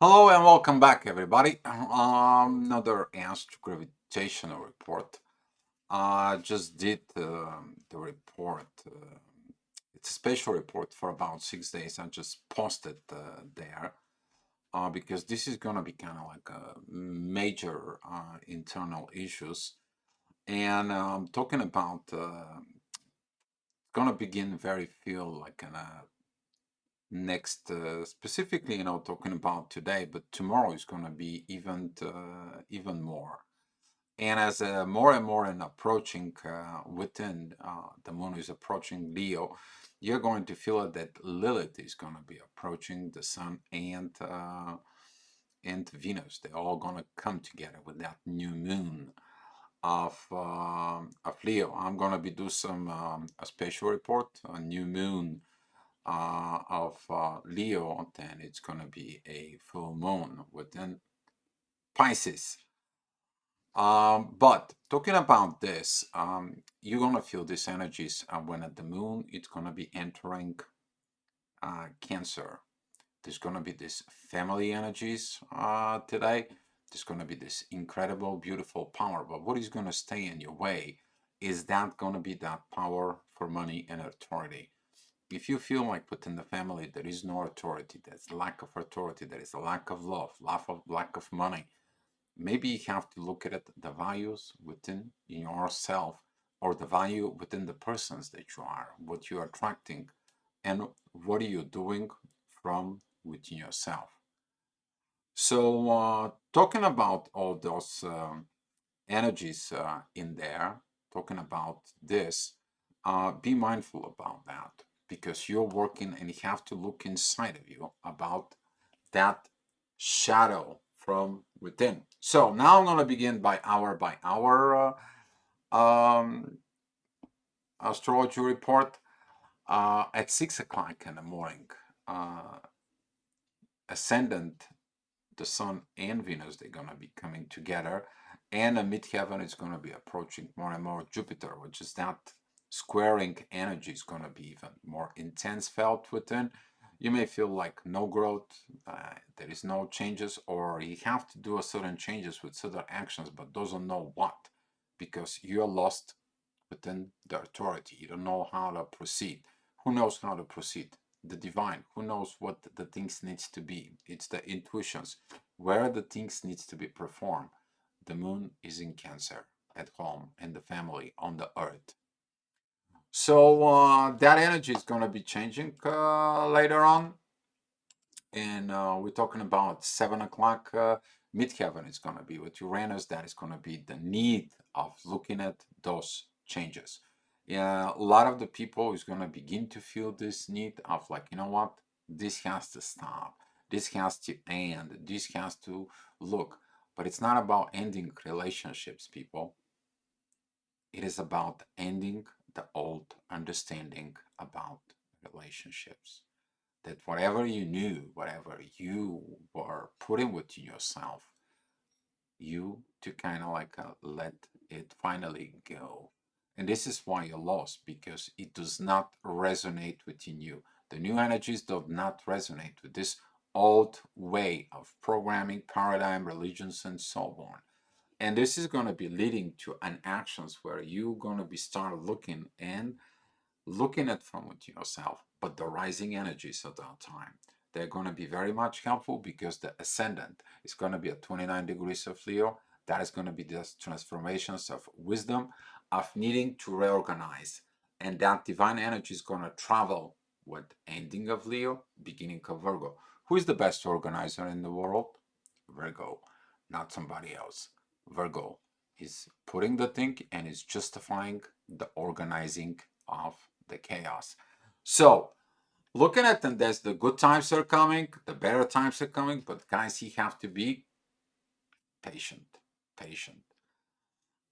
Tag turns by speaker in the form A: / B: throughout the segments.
A: Hello and welcome back, everybody. Another Astro-gravitational report. I just did the report. It's a special report for about 6 days. I just posted there because this is going to be kind of like a major internal issues. And talking about, going to begin very feel like an next specifically talking about today, but tomorrow is going to be even more. And as more and more and approaching within the moon is approaching Leo, you're going to feel that Lilith is going to be approaching the sun and Venus. They're all going to come together with that new moon of Leo. I'm going to be do some a special report on new moon of Leo, then it's going to be a full moon within Pisces. But talking about this, you're going to feel these energies when at the moon, it's going to be entering Cancer. There's going to be this family energies today. There's going to be this incredible, beautiful power. But what is going to stay in your way is that going to be that power for money and authority. If you feel like within the family there is no authority, there's lack of authority, there is a lack of love, lack of money, maybe you have to look at it, the values within yourself or the value within the persons that you are, what you're attracting, and what are you doing from within yourself. So talking about all those energies in there, talking about this, be mindful about that because you're working and you have to look inside of you about that shadow from within. So now I'm going to begin by hour astrology report at 6 o'clock in the morning. Ascendant, the sun and Venus, they're going to be coming together, and the midheaven is going to be approaching more and more Jupiter, which is that squaring energy is going to be even more intense felt within. You may feel like no growth, there is no changes, or you have to do a certain changes with certain actions, but doesn't know what, because you're lost within the authority. You don't know how to proceed. Who knows how to proceed? The divine. Who knows what the things needs to be? It's the intuitions. Where the things needs to be performed. The moon is in Cancer, at home, in the family, on the earth. So that energy is going to be changing later on. And we're talking about 7 o'clock midheaven is going to be with Uranus. That is going to be the need of looking at those changes. Yeah, a lot of the people is going to begin to feel this need of like, you know what, this has to stop, this has to end, this has to look. But it's not about ending relationships, people. It is about ending the old understanding about relationships, that whatever you knew, whatever you were putting within yourself, you to kind of like let it finally go. And this is why you're lost, because it does not resonate within you. The new energies do not resonate with this old way of programming, paradigm, religions, and so on. And this is going to be leading to an actions where you're going to be start looking at from within yourself, but the rising energies at that time, they're going to be very much helpful because the ascendant is going to be at 29 degrees of Leo. That is going to be the transformations of wisdom, of needing to reorganize. And that divine energy is going to travel with ending of Leo, beginning of Virgo. Who is the best organizer in the world? Virgo, not somebody else. Virgo is putting the thing and is justifying the organizing of the chaos. So, looking at them, there's the good times are coming, the better times are coming, but guys, you have to be patient, patient.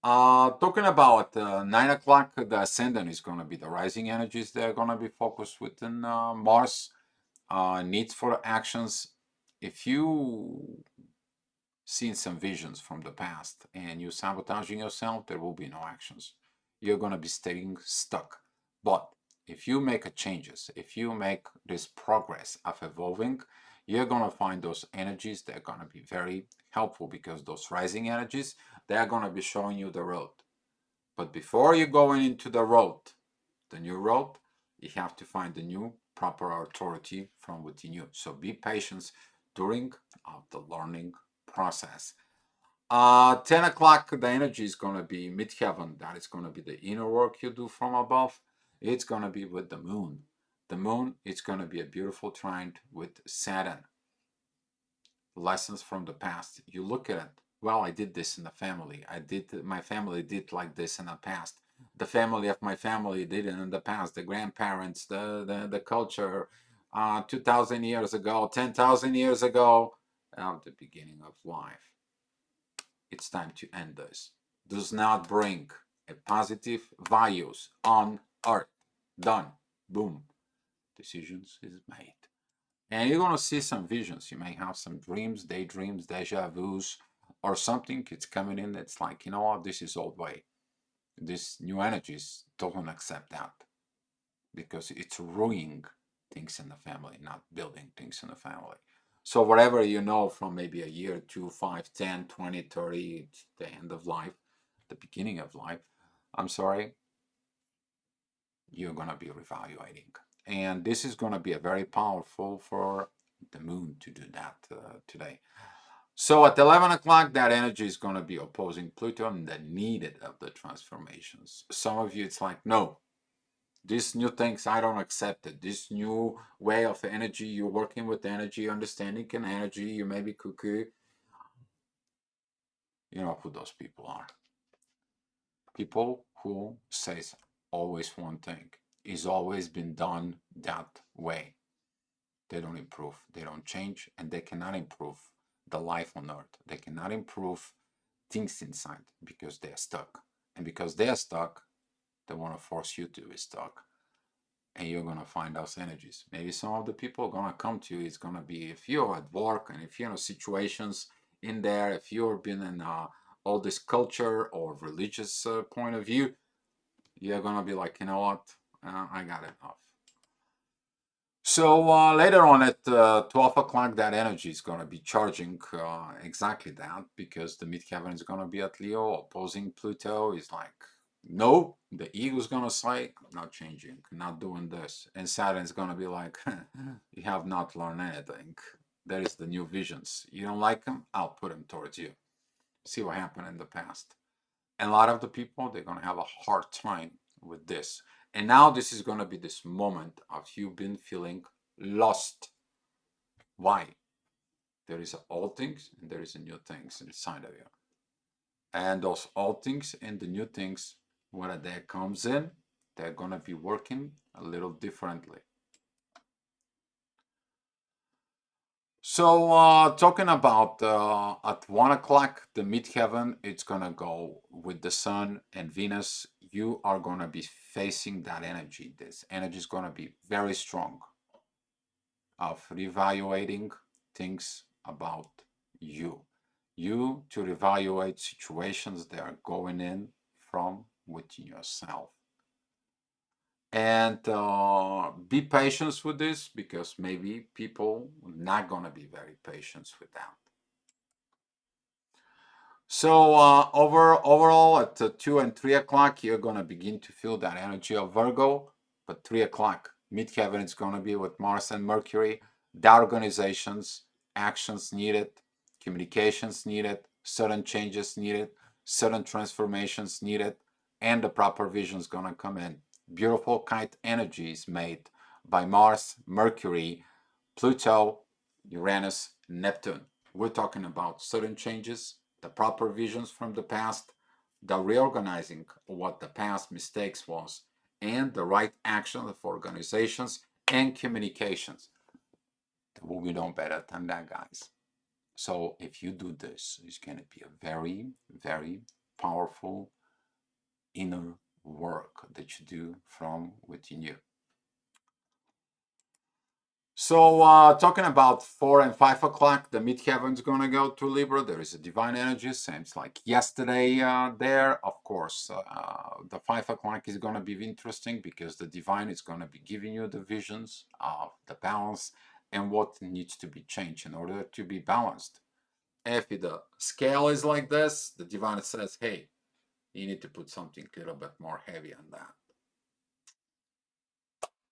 A: Talking about 9 o'clock, the ascendant is going to be the rising energies. They're going to be focused within Mars. Needs for actions. If you seen some visions from the past and you're sabotaging yourself, there will be no actions. You're going to be staying stuck. But if you make a changes, if you make this progress of evolving, you're going to find those energies. They're going to be very helpful because those rising energies, they're going to be showing you the road. But before you going into the road, the new road, you have to find the new proper authority from within you. So be patient during the learning process. 10 o'clock, the energy is going to be midheaven. That is going to be the inner work you do from above. It's going to be with the moon. The moon, it's going to be a beautiful trine with Saturn. Lessons from the past. You look at it. Well, I did this in the family. My family did like this in the past. The family of my family did it in the past. The grandparents, the culture, 2,000 years ago, 10,000 years ago, at the beginning of life. It's time to end this. Does not bring a positive values on earth. Done. Boom. Decisions is made. And you're going to see some visions. You may have some dreams, daydreams, deja vus, or something. It's coming in. It's like, you know what? This is old way. This new energies don't accept that because it's ruining things in the family, not building things in the family. So whatever you know from maybe a year, 2, 5, 10, 20, 30, it's the end of life, the beginning of life, I'm sorry, you're going to be reevaluating. And this is going to be a very powerful for the moon to do that today. So at 11 o'clock, that energy is going to be opposing Pluto and the needed of the transformations. Some of you, it's like, no, these new things, I don't accept it. This new way of energy, you're working with energy, understanding an energy, you may be cuckoo. You know who those people are. People who says always one thing. It's always been done that way. They don't improve, they don't change, and they cannot improve the life on earth. They cannot improve things inside because they're stuck. And because they're stuck, they want to force you to be stuck. And you're going to find those energies. Maybe some of the people are going to come to you. It's going to be if you're at work and if you're in situations in there, if you've been in all this culture or religious point of view, you're going to be like, you know what, I got enough. So later on at 12 o'clock, that energy is going to be charging exactly that because the midheaven is going to be at Leo, opposing Pluto. Is like, no, the ego is going to say, not changing, not doing this. And Saturn is going to be like, you have not learned anything. There is the new visions. You don't like them? I'll put them towards you. See what happened in the past. And a lot of the people, they're going to have a hard time with this. And now this is going to be this moment of you been feeling lost. Why? There is old things and there is a new things inside of you. And those old things and the new things, when that comes in, they're going to be working a little differently. So talking about at 1 o'clock, the midheaven, it's going to go with the sun and Venus. You are going to be facing that energy. This energy is going to be very strong of reevaluating things about you. You to reevaluate situations that are going in from within yourself. And be patient with this because maybe people not going to be very patient with that. So overall at 2 and 3 o'clock, you're going to begin to feel that energy of Virgo. But 3 o'clock, midheaven is going to be with Mars and Mercury. The organizations, actions needed, communications needed, sudden changes needed, sudden transformations needed, and the proper vision is going to come in. Beautiful kite energy is made by Mars, Mercury, Pluto, Uranus, Neptune. We're talking about sudden changes, the proper visions from the past, the reorganizing what the past mistakes was, and the right action of organizations and communications. There will be no better than that, guys. So if you do this, it's going to be a very, very powerful inner work that you do from within you. So talking about 4 and 5 o'clock, the midheaven is going to go to Libra. There is a divine energy, seems like yesterday there. Of course, the 5 o'clock is going to be interesting because the divine is going to be giving you the visions of the balance and what needs to be changed in order to be balanced. If the scale is like this, the divine says, hey, you need to put something a little bit more heavy on that.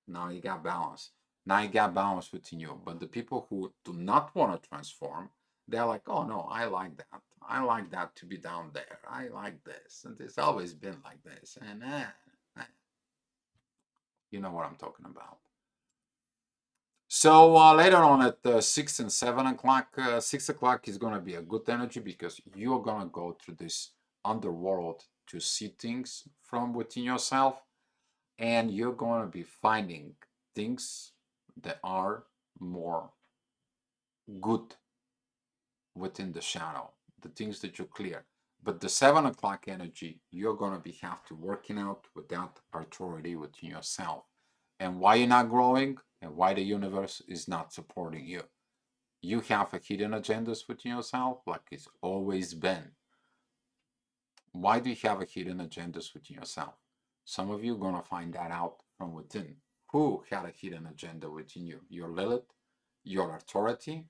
A: Now you got balance. Now you got balance within you. But the people who do not want to transform, they're like, oh no, I like that. I like that to be down there. I like this. And it's always been like this. And you know what I'm talking about. So later on at 6 and 7 o'clock, 6 o'clock is going to be a good energy because you're going to go through this underworld to see things from within yourself. And you're going to be finding things that are more good within the shadow, the things that you clear. But the 7 o'clock energy, you're going to be have to working out without authority within yourself. And why you're not growing and why the universe is not supporting you. You have a hidden agendas within yourself like it's always been. Why do you have a hidden agendas within yourself? Some of you are going to find that out from within. Who had a hidden agenda within you? Your Lilith, your authority,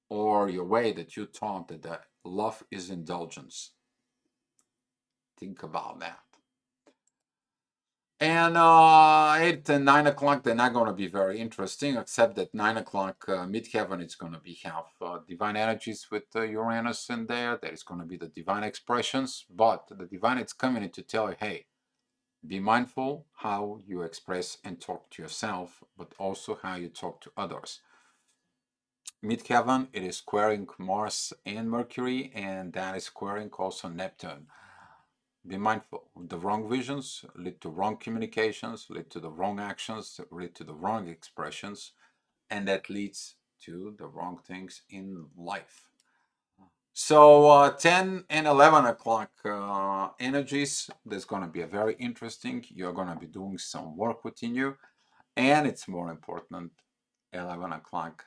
A: or your way that you thought that the love is indulgence? Think about that. And 8 and 9 o'clock, they're not going to be very interesting, except that 9 o'clock midheaven, it's going to be have divine energies with Uranus in there. There is going to be the divine expressions, but the divine is coming in to tell you, hey, be mindful how you express and talk to yourself, but also how you talk to others. Midheaven, it is squaring Mars and Mercury, and that is squaring also Neptune. Be mindful. The wrong visions lead to wrong communications, lead to the wrong actions, lead to the wrong expressions, and that leads to the wrong things in life. So 10 and 11 o'clock energies, there's going to be a very interesting. You're going to be doing some work within you. And it's more important, 11 o'clock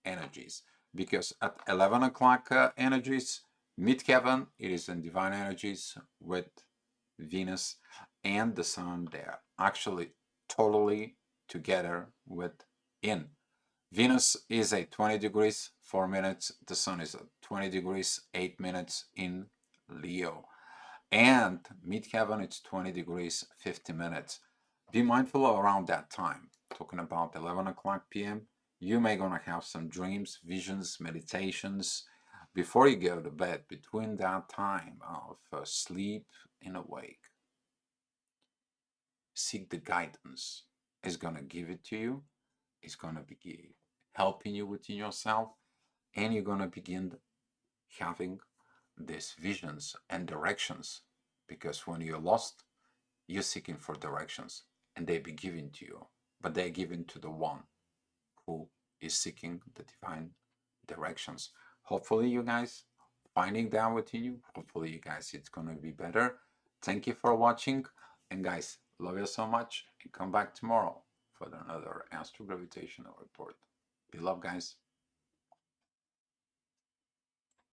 A: energies. Because at 11 o'clock energies, midheaven, it is in divine energies with Venus and the Sun. They're actually totally together within. Venus is at 20 degrees, 4 minutes. The Sun is at 20 degrees, 8 minutes in Leo. And midheaven, it's 20 degrees, 50 minutes. Be mindful around that time. Talking about 11 o'clock p.m., you may gonna have some dreams, visions, meditations before you go to bed, between that time of sleep and awake. Seek the guidance. It's gonna give it to you. It's gonna be helping you within yourself, and you're gonna begin having these visions and directions. Because when you're lost, you're seeking for directions, and they be given to you, but they're given to the one who is seeking the divine directions. Hopefully, you guys finding that within you. Hopefully, you guys it's gonna be better. Thank you for watching, and guys, love you so much, and come back tomorrow for another astro gravitational report. Be love, guys.